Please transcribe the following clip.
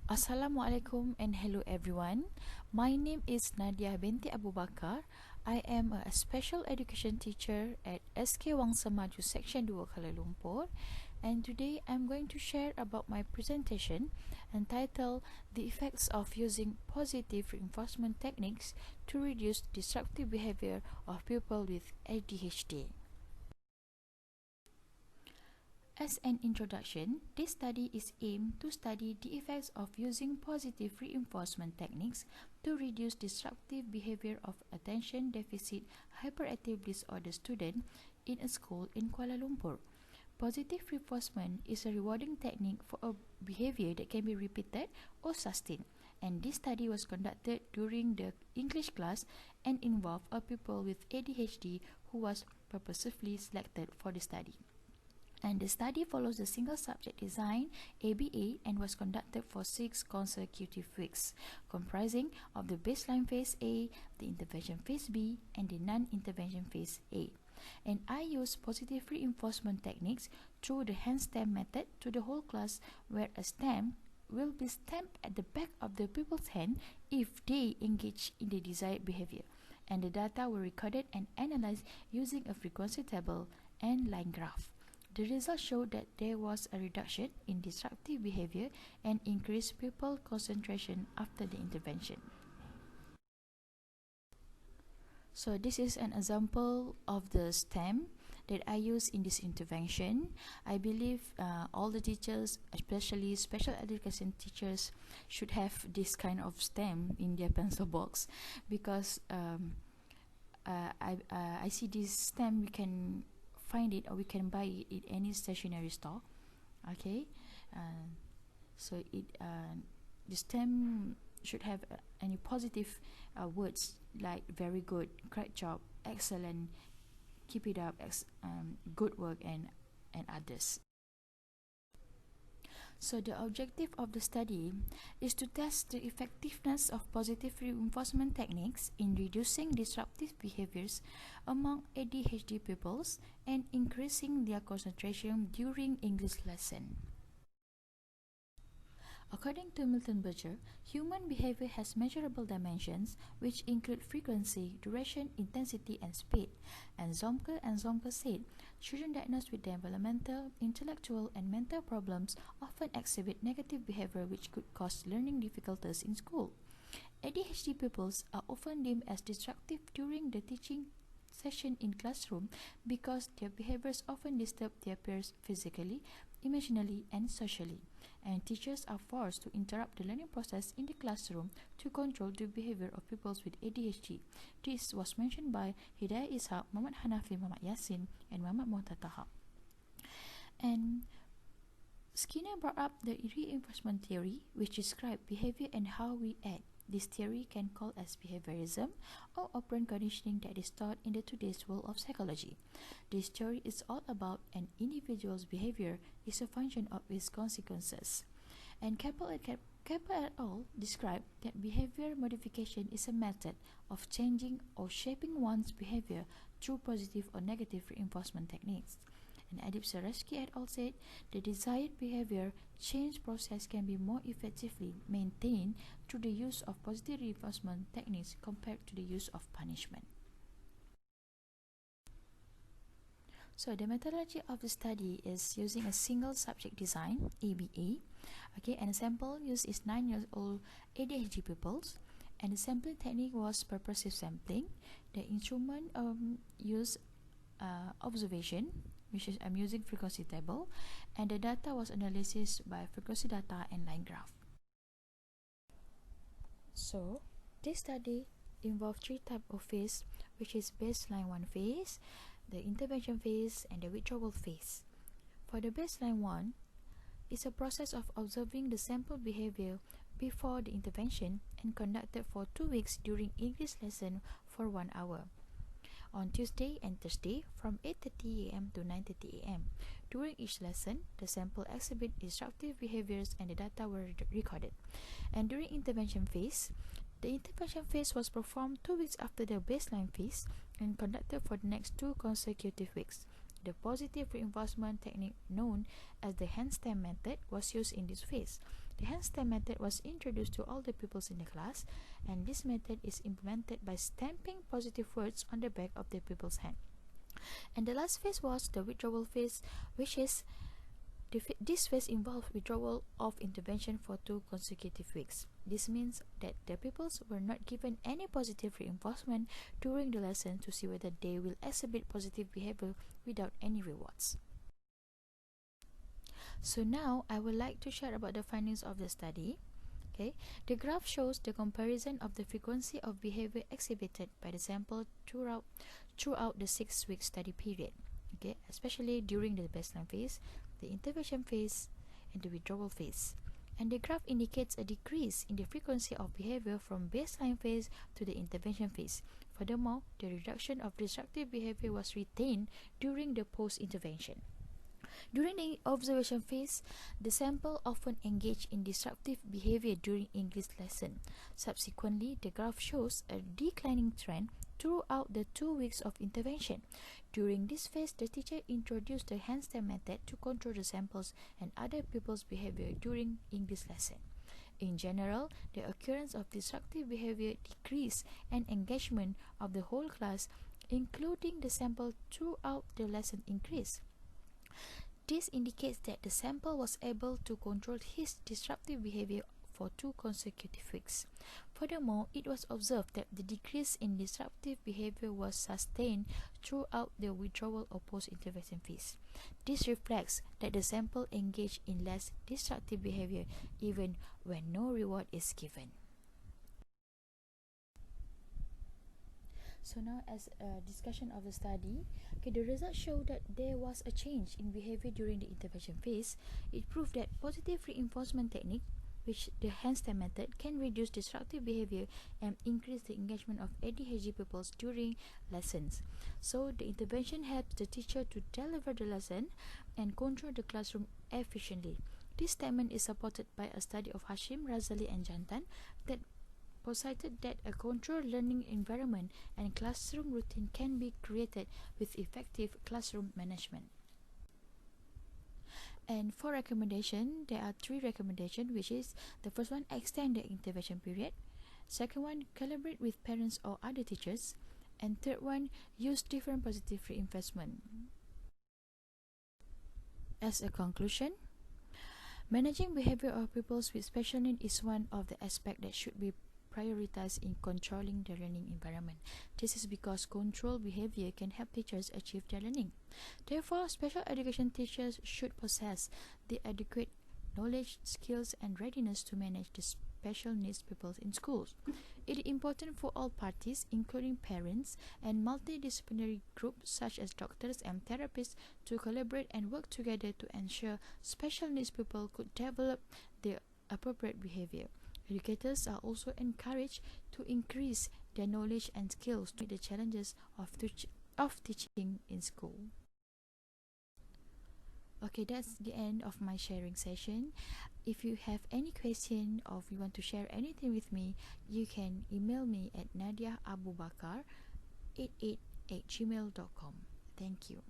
Assalamualaikum and hello everyone. My name is Nadiah binti Abu Bakar. I am a special education teacher at SK Wangsa Maju Section 2 Kuala Lumpur, and today I'm going to share about my presentation entitled The Effects of Using Positive Reinforcement Techniques to Reduce Disruptive Behavior of People with ADHD. As an introduction, this study is aimed to study the effects of using positive reinforcement techniques to reduce disruptive behavior of attention deficit hyperactive disorder students in a school in Kuala Lumpur. Positive reinforcement is a rewarding technique for a behavior that can be repeated or sustained, and this study was conducted during the English class and involved a pupil with ADHD who was purposefully selected for the study. And the study follows the single subject design ABA and was conducted for 6 consecutive weeks, comprising of the baseline phase A, the intervention phase B, and the non-intervention phase A. And I used positive reinforcement techniques through the hand stamp method to the whole class, where a stamp will be stamped at the back of the pupil's hand if they engage in the desired behavior, and the data were recorded and analyzed using a frequency table and line graph. The results showed that there was a reduction in disruptive behavior and increased pupil concentration after the intervention. So this is an example of the stamp that I use in this intervention. I believe all the teachers, especially special education teachers, should have this kind of stamp in their pencil box, because I see this stamp, we can find it or we can buy it in any stationery store. Okay, so the stamp should have any positive words like very good, great job, excellent, keep it up, good work, and others. So the objective of the study is to test the effectiveness of positive reinforcement techniques in reducing disruptive behaviors among ADHD pupils and increasing their concentration during English lesson. According to Milton Berger, human behavior has measurable dimensions which include frequency, duration, intensity, and speed. And Zomke said, children diagnosed with developmental, intellectual, and mental problems often exhibit negative behavior which could cause learning difficulties in school. ADHD pupils are often deemed as disruptive during the teaching session in classroom because their behaviors often disturb their peers physically, emotionally, and socially, and teachers are forced to interrupt the learning process in the classroom to control the behavior of pupils with ADHD. This was mentioned by Hidayah Ishaq, Muhammad Hanafi, Muhammad Yasin, and Muhammad Mohd. And Skinner brought up the reinforcement theory, which describes behavior and how we act. This theory can call as behaviorism or operant conditioning that is taught in the today's world of psychology. This theory is all about an individual's behavior is a function of its consequences. And Keppel et al. Described that behavior modification is a method of changing or shaping one's behavior through positive or negative reinforcement techniques. And Icsar et al. Said the desired behavior change process can be more effectively maintained through the use of positive reinforcement techniques compared to the use of punishment. So the methodology of the study is using a single subject design ABA. Okay, and the sample used is 9-year-old ADHD pupils, and the sampling technique was purposive sampling. The instrument used observation, which is I'm using frequency table, and the data was analysis by frequency data and line graph. So this study involved 3 types of phase, which is baseline 1 phase, the intervention phase, and the withdrawal phase. For the baseline 1, it's a process of observing the sample behavior before the intervention and conducted for 2 weeks during English lesson for 1 hour. On Tuesday and Thursday from 8:30 a.m. to 9:30 a.m. During each lesson, the sample exhibit disruptive behaviors and the data were recorded. And during intervention phase, the intervention phase was performed 2 weeks after the baseline phase and conducted for the next 2 consecutive weeks. The positive reinforcement technique known as the hand stamp method was used in this phase. The handstand method was introduced to all the pupils in the class, and this method is implemented by stamping positive words on the back of the pupil's hand. And the last phase was the withdrawal phase, which is this phase involved withdrawal of intervention for 2 consecutive weeks. This means that the pupils were not given any positive reinforcement during the lesson to see whether they will exhibit positive behavior without any rewards. So now I would like to share about the findings of the study. Okay, the graph shows the comparison of the frequency of behavior exhibited by the sample throughout the 6-week study period. Okay, especially during the baseline phase, the intervention phase, and the withdrawal phase. And the graph indicates a decrease in the frequency of behavior from baseline phase to the intervention phase. Furthermore, the reduction of disruptive behavior was retained during the post-intervention. During the observation phase, the sample often engaged in disruptive behavior during English lesson. Subsequently, the graph shows a declining trend throughout the 2 weeks of intervention. During this phase, the teacher introduced the handstand method to control the samples and other pupils' behavior during English lesson. In general, the occurrence of disruptive behavior decreased and engagement of the whole class, including the sample throughout the lesson, increased. This indicates that the sample was able to control his disruptive behavior for 2 consecutive weeks. Furthermore, it was observed that the decrease in disruptive behavior was sustained throughout the withdrawal or post-intervention phase. This reflects that the sample engaged in less disruptive behavior even when no reward is given. So now, as a discussion of the study, the results show that there was a change in behavior during the intervention phase. It proved that positive reinforcement technique, which the handstand method, can reduce disruptive behavior and increase the engagement of ADHD pupils during lessons. So the intervention helps the teacher to deliver the lesson and control the classroom efficiently. This statement is supported by a study of Hashim, Razali and Jantan that posited that a controlled learning environment and classroom routine can be created with effective classroom management. And for recommendation, there are 3 recommendations, which is the first one, extend the intervention period. Second one, collaborate with parents or other teachers. And third one, use different positive reinforcement. As a conclusion, managing behavior of pupils with special needs is one of the aspects that should be prioritized in controlling the learning environment. This is because controlled behavior can help teachers achieve their learning. Therefore, special education teachers should possess the adequate knowledge, skills, and readiness to manage the special needs pupils in schools. It is important for all parties, including parents and multidisciplinary groups such as doctors and therapists, to collaborate and work together to ensure special needs pupils could develop their appropriate behavior. Educators are also encouraged to increase their knowledge and skills to meet the challenges of teaching in school. Okay, that's the end of my sharing session. If you have any question or if you want to share anything with me, you can email me at nadiahAbuBakar88@gmail.com. Thank you.